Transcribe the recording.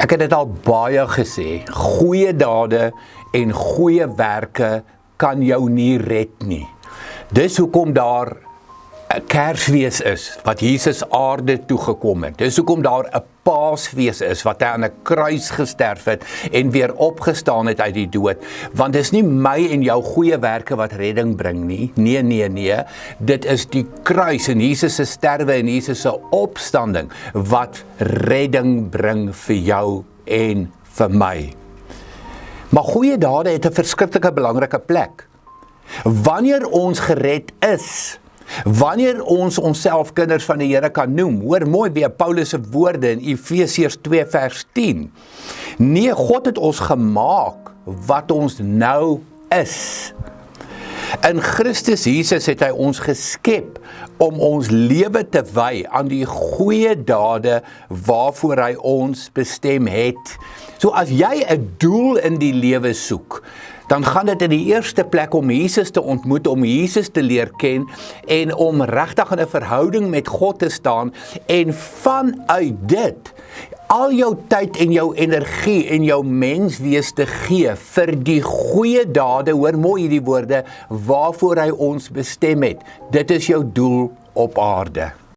Ek het dit al baie gesê, goeie dade en goeie werke kan jou nie red nie. Dis hoekom daar 'n Kersfees is, wat Jesus aarde toegekom het. Dis hoekom daar 'n Paasfees is, wat hy aan 'n kruis gesterf het en weer opgestaan het uit die dood. Want dis nie my en jou goeie werke wat redding bring nie. Nee. Dit is die kruis en Jesus se sterwe en Jesus se opstanding wat redding bring vir jou en vir my. Maar goeie dade het 'n verskriklike belangrike plek. Wanneer ons gered is, wanneer ons onsself kinders van die Here kan noem, hoor mooi weer Paulus se woorde in Efesiërs 2 vers 10. Nee, God het ons gemaak wat ons nou is. In Christus Jesus het hy ons geskep om ons lewe te wy aan die goeie dade waarvoor hy ons bestem het. So as jy 'n doel in die lewe soek, dan gaan dit in die eerste plek om Jesus te ontmoet, om Jesus te leer ken en om regtig in 'n verhouding met God te staan en vanuit dit al jou tyd en jou energie en jou menswees te gee vir die goeie dade, hoor mooi hierdie woorde, waarvoor hy ons bestem het. Dit is jou doel op aarde.